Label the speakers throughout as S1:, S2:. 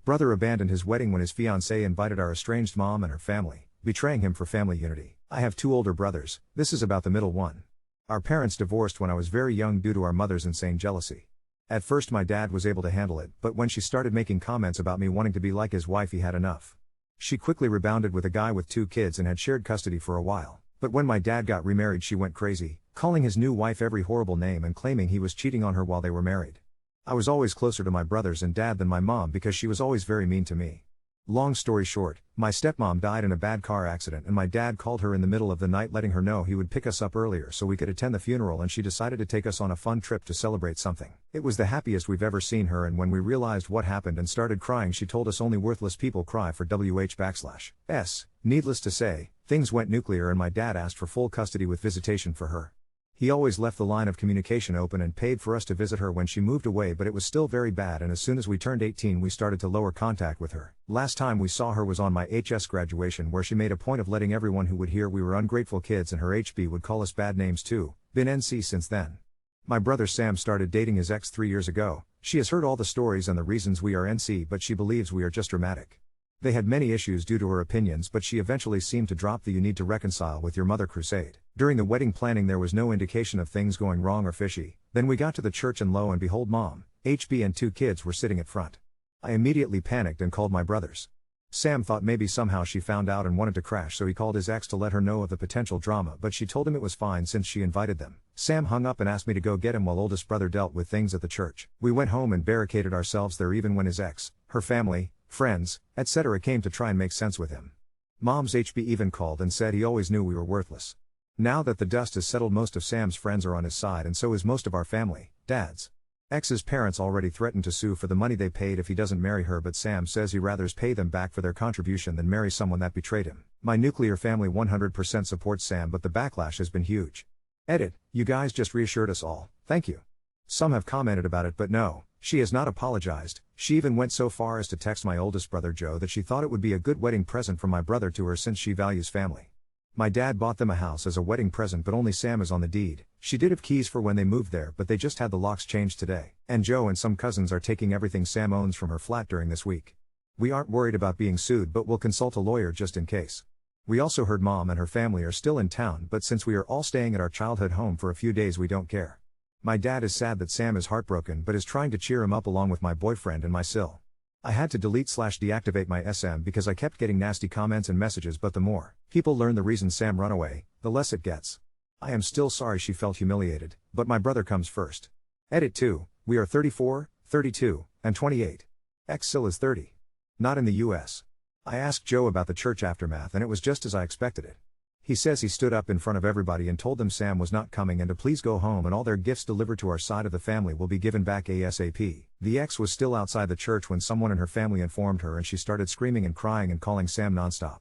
S1: Brother abandoned his wedding when his fiancée invited our estranged mom and her family, betraying him for family unity. I have 2 older brothers, this is about the middle one. Our parents divorced when I was very young due to our mother's insane jealousy. At first my dad was able to handle it, but when she started making comments about me wanting to be like his wife he had enough. She quickly rebounded with a guy with 2 kids and had shared custody for a while. But when my dad got remarried she went crazy, calling his new wife every horrible name and claiming he was cheating on her while they were married. I was always closer to my brothers and dad than my mom because she was always very mean to me. Long story short, my stepmom died in a bad car accident and my dad called her in the middle of the night letting her know he would pick us up earlier so we could attend the funeral, and she decided to take us on a fun trip to celebrate something. It was the happiest we've ever seen her, and when we realized what happened and started crying she told us only worthless people cry for wh/s. Needless to say, things went nuclear and my dad asked for full custody with visitation for her. He always left the line of communication open and paid for us to visit her when she moved away, but it was still very bad, and as soon as we turned 18 we started to lower contact with her. Last time we saw her was on my HS graduation, where she made a point of letting everyone who would hear we were ungrateful kids, and her HB would call us bad names too. Been NC since then. My brother Sam started dating his ex 3 years ago. She has heard all the stories and the reasons we are NC, but she believes we are just dramatic. They had many issues due to her opinions, but she eventually seemed to drop the "you need to reconcile with your mother" crusade. During the wedding planning there was no indication of things going wrong or fishy. Then we got to the church and lo and behold mom, HB and 2 kids were sitting at front. I immediately panicked and called my brothers. Sam thought maybe somehow she found out and wanted to crash, so he called his ex to let her know of the potential drama, but she told him it was fine since she invited them. Sam hung up and asked me to go get him while oldest brother dealt with things at the church. We went home and barricaded ourselves there even when his ex, her family, friends, etc. came to try and make sense with him. Mom's HB even called and said he always knew we were worthless. Now that the dust has settled most of Sam's friends are on his side and so is most of our family. Dad's ex's parents already threatened to sue for the money they paid if he doesn't marry her, but Sam says he rather pay them back for their contribution than marry someone that betrayed him. My nuclear family 100% supports Sam, but the backlash has been huge. Edit, you guys just reassured us all, thank you. Some have commented about it, but no, she has not apologized. She even went so far as to text my oldest brother Joe that she thought it would be a good wedding present from my brother to her since she values family. My dad bought them a house as a wedding present, but only Sam is on the deed. She did have keys for when they moved there, but they just had the locks changed today. And Joe and some cousins are taking everything Sam owns from her flat during this week. We aren't worried about being sued, but we'll consult a lawyer just in case. We also heard mom and her family are still in town, but since we are all staying at our childhood home for a few days we don't care. My dad is sad that Sam is heartbroken but is trying to cheer him up along with my boyfriend and my sil. I had to delete/deactivate my SM because I kept getting nasty comments and messages, but the more people learn the reason Sam run away, the less it gets. I am still sorry she felt humiliated, but my brother comes first. Edit 2, we are 34, 32, and 28. Ex-sil is 30. Not in the US. I asked Joe about the church aftermath and it was just as I expected it. He says he stood up in front of everybody and told them Sam was not coming and to please go home and all their gifts delivered to our side of the family will be given back ASAP. The ex was still outside the church when someone in her family informed her and she started screaming and crying and calling Sam nonstop.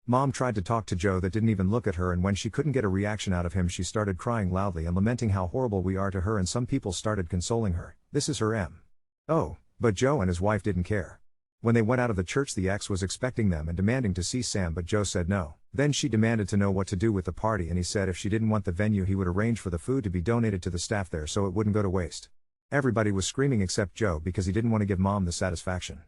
S1: Mom tried to talk to Joe that didn't even look at her, and when she couldn't get a reaction out of him she started crying loudly and lamenting how horrible we are to her, and some people started consoling her. This is her M.O. But Joe and his wife didn't care. When they went out of the church the ex was expecting them and demanding to see Sam, but Joe said no. Then she demanded to know what to do with the party and he said if she didn't want the venue he would arrange for the food to be donated to the staff there so it wouldn't go to waste. Everybody was screaming except Joe because he didn't want to give mom the satisfaction.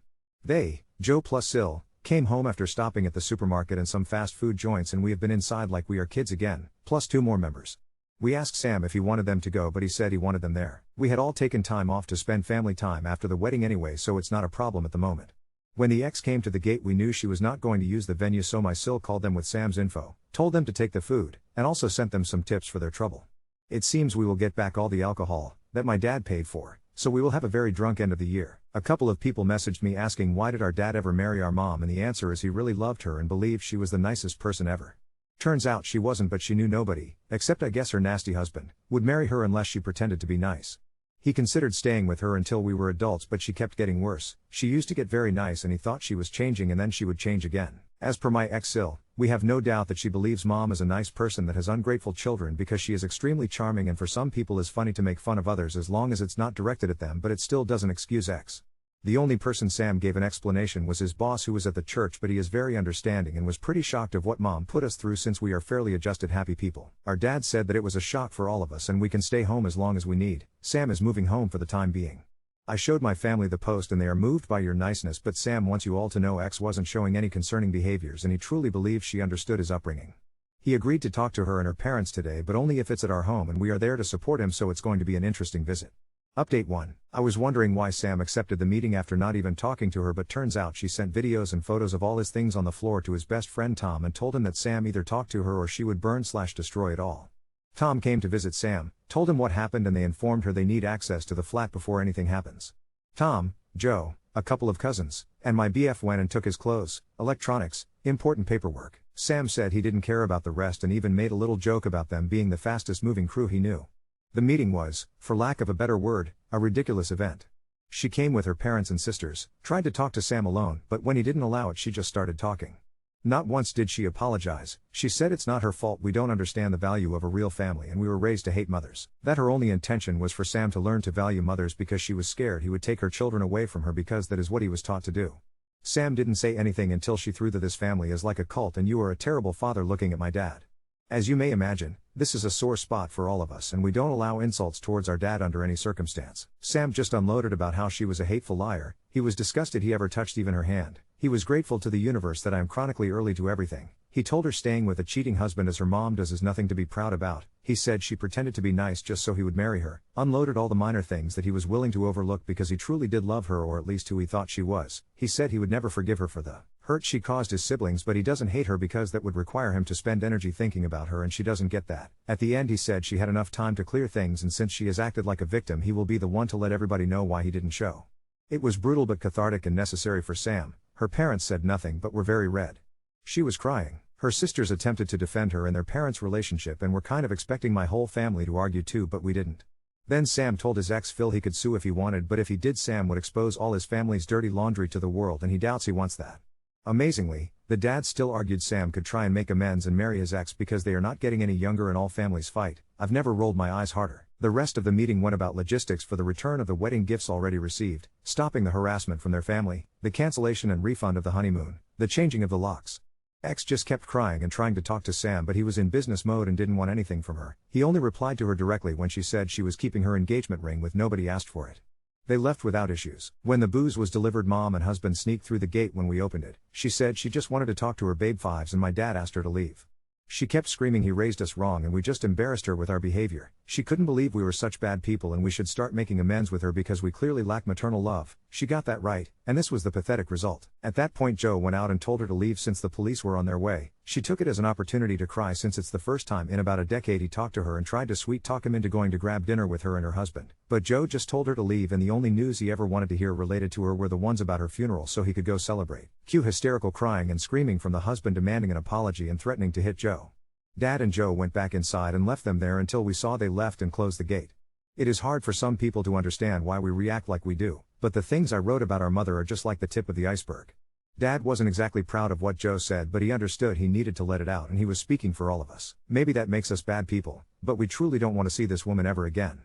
S1: They, Joe plus Sil, came home after stopping at the supermarket and some fast food joints, and we have been inside like we are kids again, plus 2 more members. We asked Sam if he wanted them to go, but he said he wanted them there. We had all taken time off to spend family time after the wedding anyway, so it's not a problem at the moment. When the ex came to the gate we knew she was not going to use the venue, so my sil called them with Sam's info, told them to take the food, and also sent them some tips for their trouble. It seems we will get back all the alcohol that my dad paid for, so we will have a very drunk end of the year. A couple of people messaged me asking why did our dad ever marry our mom, and the answer is he really loved her and believed she was the nicest person ever. Turns out she wasn't, but she knew nobody, except I guess her nasty husband, would marry her unless she pretended to be nice. He considered staying with her until we were adults, but she kept getting worse. She used to get very nice and he thought she was changing and then she would change again. As per my ex-sil, we have no doubt that she believes mom is a nice person that has ungrateful children because she is extremely charming, and for some people is funny to make fun of others as long as it's not directed at them, but it still doesn't excuse ex. The only person Sam gave an explanation was his boss who was at the church, but he is very understanding and was pretty shocked of what mom put us through since we are fairly adjusted happy people. Our dad said that it was a shock for all of us and we can stay home as long as we need. Sam is moving home for the time being. I showed my family the post and they are moved by your niceness, but Sam wants you all to know X wasn't showing any concerning behaviors and he truly believes she understood his upbringing. He agreed to talk to her and her parents today, but only if it's at our home and we are there to support him, so it's going to be an interesting visit. Update 1. I was wondering why Sam accepted the meeting after not even talking to her, but turns out she sent videos and photos of all his things on the floor to his best friend Tom and told him that Sam either talked to her or she would burn/destroy it all. Tom came to visit Sam, told him what happened, and they informed her they need access to the flat before anything happens. Tom, Joe, a couple of cousins, and my BF went and took his clothes, electronics, important paperwork. Sam said he didn't care about the rest and even made a little joke about them being the fastest moving crew he knew. The meeting was, for lack of a better word, a ridiculous event. She came with her parents and sisters, tried to talk to Sam alone, but when he didn't allow it, she just started talking. Not once did she apologize. She said it's not her fault, we don't understand the value of a real family and we were raised to hate mothers. That her only intention was for Sam to learn to value mothers because she was scared he would take her children away from her, because that is what he was taught to do. Sam didn't say anything until she threw that this family is like a cult and you are a terrible father, looking at my dad. As you may imagine, this is a sore spot for all of us and we don't allow insults towards our dad under any circumstance. Sam just unloaded about how she was a hateful liar. He was disgusted he ever touched even her hand. He was grateful to the universe that I am chronically early to everything. He told her staying with a cheating husband as her mom does is nothing to be proud about. He said she pretended to be nice just so he would marry her. Unloaded all the minor things that he was willing to overlook because he truly did love her, or at least who he thought she was. He said he would never forgive her for the hurt she caused his siblings, but he doesn't hate her because that would require him to spend energy thinking about her and she doesn't get that. At the end he said she had enough time to clear things, and since she has acted like a victim, he will be the one to let everybody know why he didn't show. It was brutal but cathartic and necessary for Sam. Her parents said nothing but were very red. She was crying. Her sisters attempted to defend her and their parents' relationship and were kind of expecting my whole family to argue too, but we didn't. Then Sam told his ex Phil he could sue if he wanted, but if he did, Sam would expose all his family's dirty laundry to the world and he doubts he wants that. Amazingly, the dad still argued Sam could try and make amends and marry his ex because they are not getting any younger and all families fight. I've never rolled my eyes harder. The rest of the meeting went about logistics for the return of the wedding gifts already received, stopping the harassment from their family, the cancellation and refund of the honeymoon, the changing of the locks. Ex just kept crying and trying to talk to Sam, but he was in business mode and didn't want anything from her. He only replied to her directly when she said she was keeping her engagement ring with nobody asked for it. They left without issues. When the booze was delivered, mom and husband sneaked through the gate when we opened it. She said she just wanted to talk to her babe fives and my dad asked her to leave. She kept screaming he raised us wrong and we just embarrassed her with our behavior. She couldn't believe we were such bad people and we should start making amends with her because we clearly lack maternal love. She got that right, and this was the pathetic result. At that point Joe went out and told her to leave since the police were on their way. She took it as an opportunity to cry since it's the first time in about a decade he talked to her and tried to sweet talk him into going to grab dinner with her and her husband. But Joe just told her to leave and the only news he ever wanted to hear related to her were the ones about her funeral so he could go celebrate. Cue hysterical crying and screaming from the husband demanding an apology and threatening to hit Joe. Dad and Joe went back inside and left them there until we saw they left and closed the gate. It is hard for some people to understand why we react like we do, but the things I wrote about our mother are just like the tip of the iceberg. Dad wasn't exactly proud of what Joe said, but he understood he needed to let it out and he was speaking for all of us. Maybe that makes us bad people, but we truly don't want to see this woman ever again.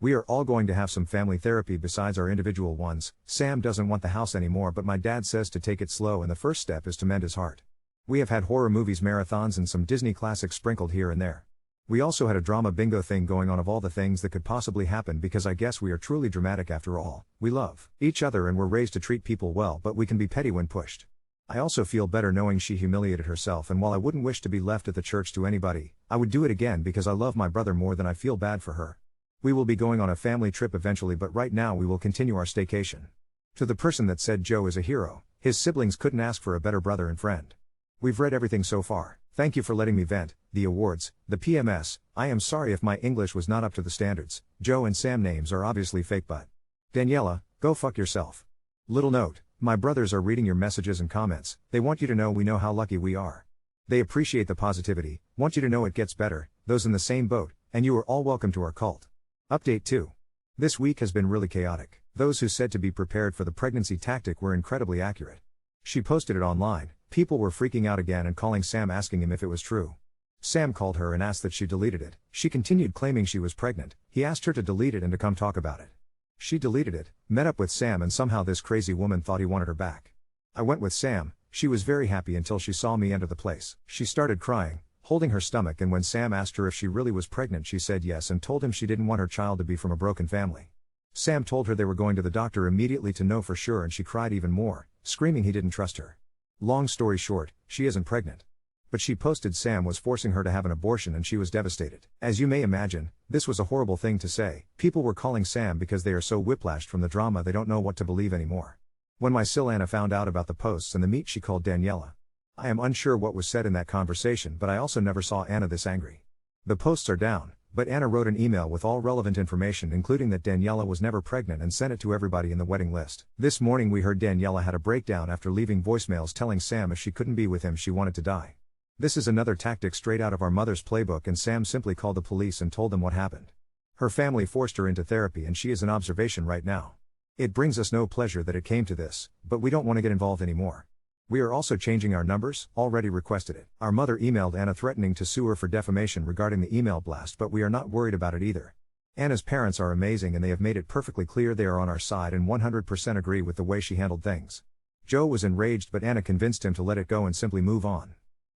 S1: We are all going to have some family therapy besides our individual ones. Sam doesn't want the house anymore, but my dad says to take it slow and the first step is to mend his heart. We have had horror movies marathons and some Disney classics sprinkled here and there. We also had a drama bingo thing going on of all the things that could possibly happen because I guess we are truly dramatic after all. We love each other and were raised to treat people well, but we can be petty when pushed. I also feel better knowing she humiliated herself, and while I wouldn't wish to be left at the church to anybody, I would do it again because I love my brother more than I feel bad for her. We will be going on a family trip eventually, but right now we will continue our staycation. To the person that said Joe is a hero, his siblings couldn't ask for a better brother and friend. We've read everything so far. Thank you for letting me vent. The awards, the PMS, I am sorry if my English was not up to the standards. Joe and Sam names are obviously fake, but Daniela, go fuck yourself. Little note, my brothers are reading your messages and comments. They want you to know we know how lucky we are. They appreciate the positivity, want you to know it gets better, those in the same boat, and you are all welcome to our cult. Update 2. This week has been really chaotic. Those who said to be prepared for the pregnancy tactic were incredibly accurate. She posted it online. People were freaking out again and calling Sam asking him if it was true. Sam called her and asked that she deleted it. She continued claiming she was pregnant. He asked her to delete it and to come talk about it. She deleted it, met up with Sam, and somehow this crazy woman thought he wanted her back. I went with Sam. She was very happy until she saw me enter the place. She started crying, holding her stomach, and when Sam asked her if she really was pregnant she said yes and told him she didn't want her child to be from a broken family. Sam told her they were going to the doctor immediately to know for sure, and she cried even more, screaming he didn't trust her. Long story short, she isn't pregnant. But she posted Sam was forcing her to have an abortion and she was devastated. As you may imagine, this was a horrible thing to say. People were calling Sam because they are so whiplashed from the drama they don't know what to believe anymore. When my sil Anna found out about the posts and the meet, she called Daniela. I am unsure what was said in that conversation, but I also never saw Anna this angry. The posts are down, but Anna wrote an email with all relevant information, including that Daniela was never pregnant, and sent it to everybody in the wedding list. This morning we heard Daniela had a breakdown after leaving voicemails telling Sam if she couldn't be with him she wanted to die. This is another tactic straight out of our mother's playbook, and Sam simply called the police and told them what happened. Her family forced her into therapy and she is in observation right now. It brings us no pleasure that it came to this, but we don't want to get involved anymore. We are also changing our numbers, already requested it. Our mother emailed Anna threatening to sue her for defamation regarding the email blast, but we are not worried about it either. Anna's parents are amazing and they have made it perfectly clear they are on our side and 100% agree with the way she handled things. Joe was enraged, but Anna convinced him to let it go and simply move on.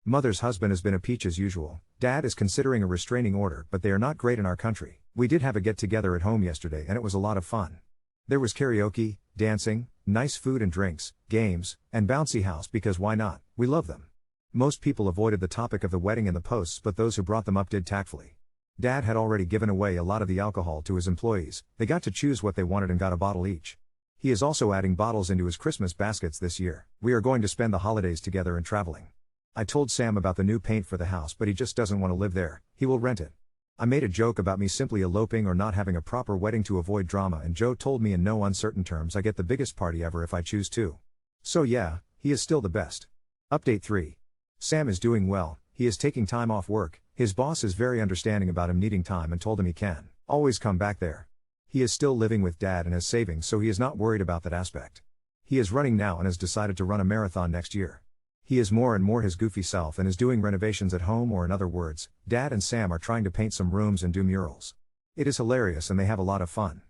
S1: Mother's husband has been a peach as usual. Dad is considering a restraining order, but they are not great in our country. We did have a get-together at home yesterday and it was a lot of fun. There was karaoke, dancing, nice food and drinks, games, and bouncy house because why not? We love them. Most people avoided the topic of the wedding in the posts, but those who brought them up did tactfully. Dad had already given away a lot of the alcohol to his employees. They got to choose what they wanted and got a bottle each. He is also adding bottles into his Christmas baskets this year. We are going to spend the holidays together and traveling. I told Sam about the new paint for the house, but he just doesn't want to live there. He will rent it. I made a joke about me simply eloping or not having a proper wedding to avoid drama, and Joe told me in no uncertain terms I get the biggest party ever if I choose to. So yeah, he is still the best. Update 3. Sam is doing well. He is taking time off work. His boss is very understanding about him needing time and told him he can always come back there. He is still living with Dad and has savings, so he is not worried about that aspect. He is running now and has decided to run a marathon next year. He is more and more his goofy self and is doing renovations at home, or in other words, Dad and Sam are trying to paint some rooms and do murals. It is hilarious and they have a lot of fun.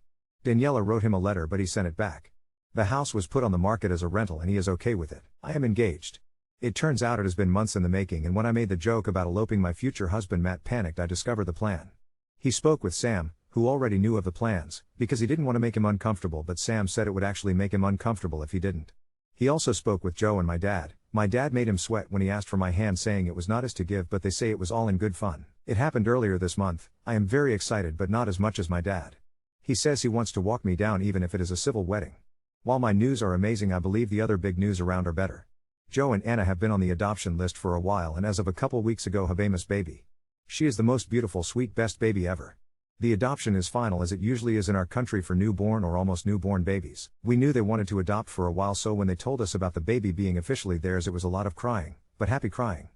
S1: Daniela wrote him a letter, but he sent it back. The house was put on the market as a rental and he is okay with it. I am engaged. It turns out it has been months in the making, and when I made the joke about eloping, my future husband Matt panicked. I discovered the plan. He spoke with Sam, who already knew of the plans, because he didn't want to make him uncomfortable, but Sam said it would actually make him uncomfortable if he didn't. He also spoke with Joe and my dad. My dad made him sweat when he asked for my hand, saying it was not his to give, but they say it was all in good fun. It happened earlier this month. I am very excited, but not as much as my dad. He says he wants to walk me down even if it is a civil wedding. While my news are amazing, I believe the other big news around are better. Joe and Anna have been on the adoption list for a while, and as of a couple weeks ago, Habemus baby. She is the most beautiful, sweet, best baby ever. The adoption is final, as it usually is in our country for newborn or almost newborn babies. We knew they wanted to adopt for a while, so when they told us about the baby being officially theirs, it was a lot of crying, but happy crying.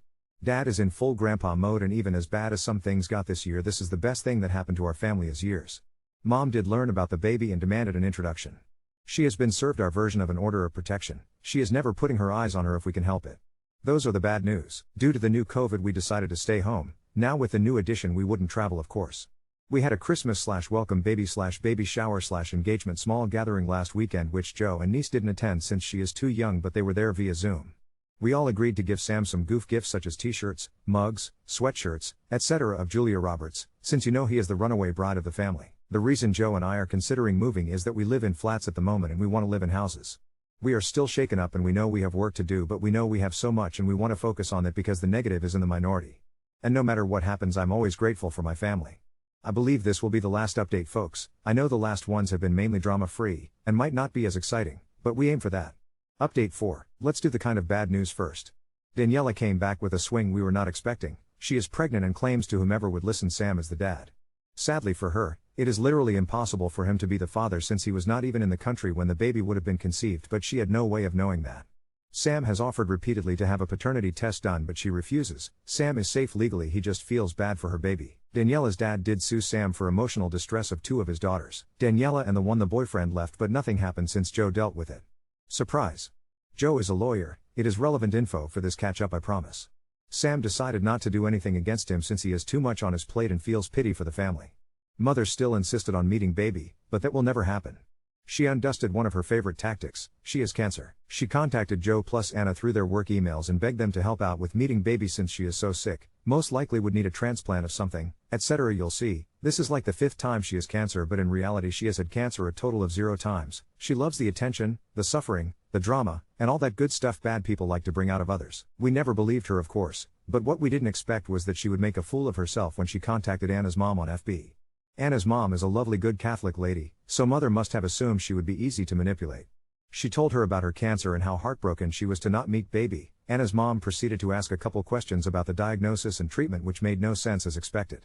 S1: Dad is in full grandpa mode, and even as bad as some things got this year, this is the best thing that happened to our family as years. Mom did learn about the baby and demanded an introduction. She has been served our version of an order of protection. She is never putting her eyes on her if we can help it. Those are the bad news. Due to the new COVID, we decided to stay home. Now with the new addition, we wouldn't travel, of course. We had a Christmas/welcome baby/baby shower/engagement small gathering last weekend, which Joe and niece didn't attend since she is too young, but they were there via Zoom. We all agreed to give Sam some goof gifts such as t-shirts, mugs, sweatshirts, etc. of Julia Roberts, since you know he is the runaway bride of the family. The reason Joe and I are considering moving is that we live in flats at the moment and we want to live in houses. We are still shaken up and we know we have work to do, but we know we have so much and we want to focus on it because the negative is in the minority. And no matter what happens, I'm always grateful for my family. I believe this will be the last update, folks. I know the last ones have been mainly drama-free, and might not be as exciting, but we aim for that. Update 4. Let's do the kind of bad news first. Daniela came back with a swing we were not expecting. She is pregnant and claims to whomever would listen Sam is the dad. Sadly for her, it is literally impossible for him to be the father, since he was not even in the country when the baby would have been conceived, but she had no way of knowing that. Sam has offered repeatedly to have a paternity test done, but she refuses. Sam is safe legally, he just feels bad for her baby. Daniela's dad did sue Sam for emotional distress of 2 of his daughters, Daniela and the one the boyfriend left, but nothing happened since Joe dealt with it. Surprise! Joe is a lawyer. It is relevant info for this catch up, I promise. Sam decided not to do anything against him since he has too much on his plate and feels pity for the family. Mother still insisted on meeting baby, but that will never happen. She undusted one of her favorite tactics. She has cancer. She contacted Joe plus Anna through their work emails and begged them to help out with meeting baby since she is so sick, most likely would need a transplant of something, etc. You'll see, This is like the 5th time she has cancer, but in reality she has had cancer a total of 0 times. She loves the attention, the suffering, the drama, and all that good stuff bad people like to bring out of others. We never believed her, of course, but what we didn't expect was that she would make a fool of herself when she contacted Anna's mom on FB. Anna's mom is a lovely good Catholic lady, so mother must have assumed she would be easy to manipulate. She told her about her cancer and how heartbroken she was to not meet baby. Anna's mom proceeded to ask a couple questions about the diagnosis and treatment, which made no sense as expected.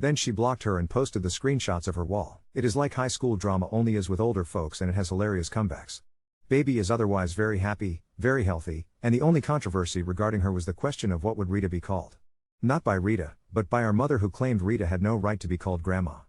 S1: Then she blocked her and posted the screenshots of her wall. It is like high school drama, only as with older folks, and it has hilarious comebacks. Baby is otherwise very happy, very healthy, and the only controversy regarding her was the question of what would Rita be called. Not by Rita, but by our mother, who claimed Rita had no right to be called Grandma.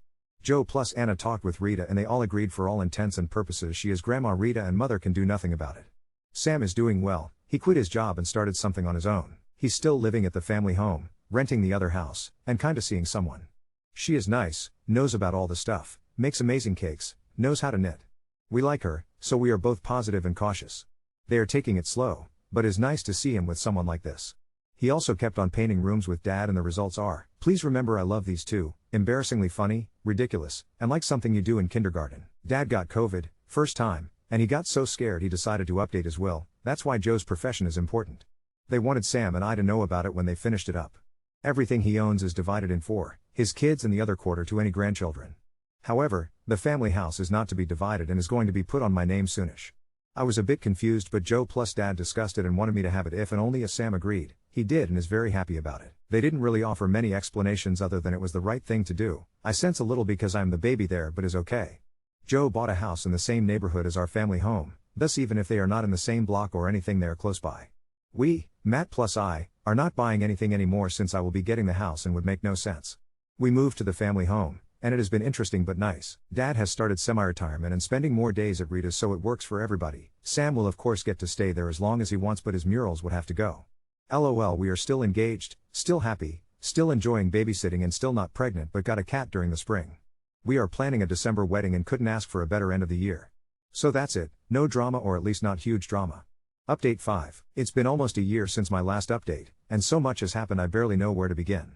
S1: Joe plus Anna talked with Rita and they all agreed for all intents and purposes she is Grandma Rita and mother can do nothing about it. Sam is doing well. He quit his job and started something on his own. He's still living at the family home, renting the other house, and kinda seeing someone. She is nice, knows about all the stuff, makes amazing cakes, knows how to knit. We like her, so we are both positive and cautious. They are taking it slow, but it's nice to see him with someone like this. He also kept on painting rooms with Dad and the results are, please remember I love these two, embarrassingly funny, ridiculous, and like something you do in kindergarten. Dad got COVID, first time, and he got so scared he decided to update his will. That's why Joe's profession is important. They wanted Sam and I to know about it when they finished it up. Everything he owns is divided in 4, his kids and the other quarter to any grandchildren. However, the family house is not to be divided and is going to be put on my name soonish. I was a bit confused, but Joe plus Dad discussed it and wanted me to have it if and only if Sam agreed. He did and is very happy about it. They didn't really offer many explanations other than it was the right thing to do. I sense a little because I'm the baby there, but is okay. Joe bought a house in the same neighborhood as our family home, thus even if they are not in the same block or anything, they are close by. We, Matt plus I, are not buying anything anymore since I will be getting the house and would make no sense. We moved to the family home, and it has been interesting but nice. Dad has started semi-retirement and spending more days at Rita's, so it works for everybody. Sam will of course get to stay there as long as he wants, but his murals would have to go. LOL, we are still engaged, still happy, still enjoying babysitting and still not pregnant but got a cat during the spring. We are planning a December wedding and couldn't ask for a better end of the year. So that's it, no drama, or at least not huge drama. Update 5. It's been almost a year since my last update, and so much has happened I barely know where to begin.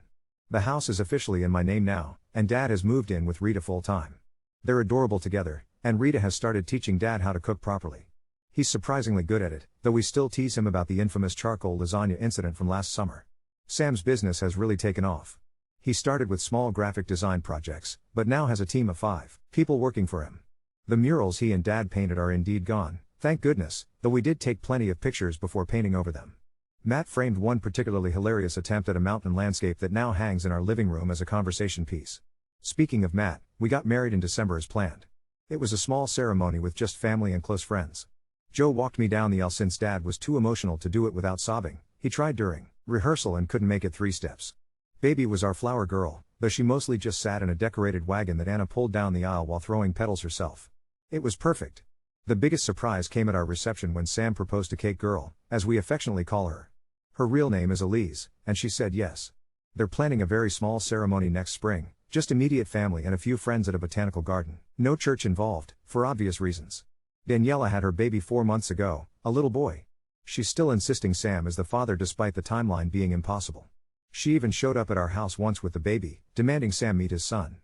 S1: The house is officially in my name now, and Dad has moved in with Rita full time. They're adorable together, and Rita has started teaching Dad how to cook properly. He's surprisingly good at it, though we still tease him about the infamous charcoal lasagna incident from last summer. Sam's business has really taken off. He started with small graphic design projects, but now has a team of 5 people working for him. The murals he and Dad painted are indeed gone, thank goodness, though we did take plenty of pictures before painting over them. Matt framed one particularly hilarious attempt at a mountain landscape that now hangs in our living room as a conversation piece. Speaking of Matt, we got married in December as planned. It was a small ceremony with just family and close friends. Joe walked me down the aisle since Dad was too emotional to do it without sobbing. He tried during rehearsal and couldn't make it 3 steps. Baby was our flower girl, though she mostly just sat in a decorated wagon that Anna pulled down the aisle while throwing petals herself. It was perfect. The biggest surprise came at our reception when Sam proposed to Cake Girl, as we affectionately call her. Her real name is Elise, and she said yes. They're planning a very small ceremony next spring, just immediate family and a few friends at a botanical garden. No church involved, for obvious reasons. Daniela had her baby 4 months ago, a little boy. She's still insisting Sam is the father despite the timeline being impossible. She even showed up at our house once with the baby, demanding Sam meet his son.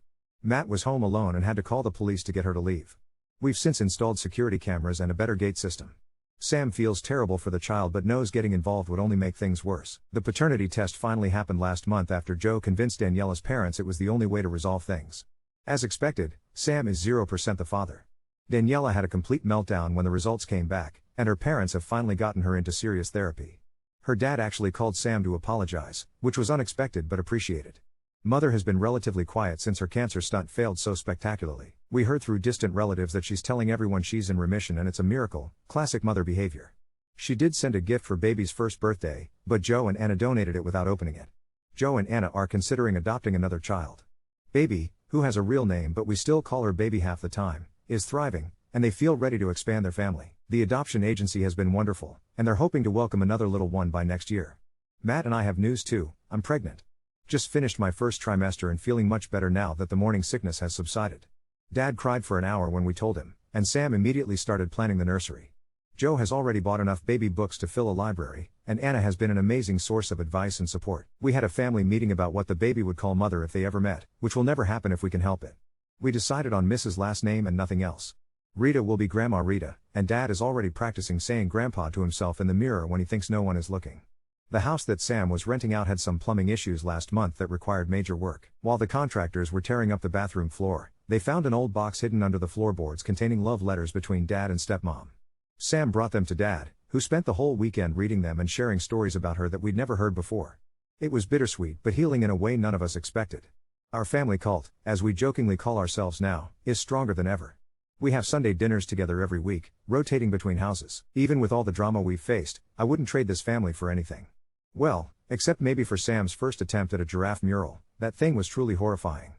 S1: Matt was home alone and had to call the police to get her to leave. We've since installed security cameras and a better gate system. Sam feels terrible for the child but knows getting involved would only make things worse. The paternity test finally happened last month after Joe convinced Daniela's parents it was the only way to resolve things. As expected, Sam is 0% the father. Daniela had a complete meltdown when the results came back, and her parents have finally gotten her into serious therapy. Her dad actually called Sam to apologize, which was unexpected but appreciated. Mother has been relatively quiet since her cancer stunt failed so spectacularly. We heard through distant relatives that she's telling everyone she's in remission and it's a miracle, classic mother behavior. She did send a gift for baby's first birthday, but Joe and Anna donated it without opening it. Joe and Anna are considering adopting another child. Baby, who has a real name but we still call her Baby half the time, is thriving, and they feel ready to expand their family. The adoption agency has been wonderful, and they're hoping to welcome another little one by next year. Matt and I have news too, I'm pregnant. Just finished my first trimester and feeling much better now that the morning sickness has subsided. Dad cried for an hour when we told him, and Sam immediately started planning the nursery. Joe has already bought enough baby books to fill a library, and Anna has been an amazing source of advice and support. We had a family meeting about what the baby would call mother if they ever met, which will never happen if we can help it. We decided on Mrs. last name and nothing else. Rita will be Grandma Rita, and Dad is already practicing saying Grandpa to himself in the mirror when he thinks no one is looking. The house that Sam was renting out had some plumbing issues last month that required major work. While the contractors were tearing up the bathroom floor, they found an old box hidden under the floorboards containing love letters between Dad and stepmom. Sam brought them to Dad, who spent the whole weekend reading them and sharing stories about her that we'd never heard before. It was bittersweet but healing in a way none of us expected. Our family cult, as we jokingly call ourselves now, is stronger than ever. We have Sunday dinners together every week, rotating between houses. Even with all the drama we've faced, I wouldn't trade this family for anything. Well, except maybe for Sam's first attempt at a giraffe mural. That thing was truly horrifying.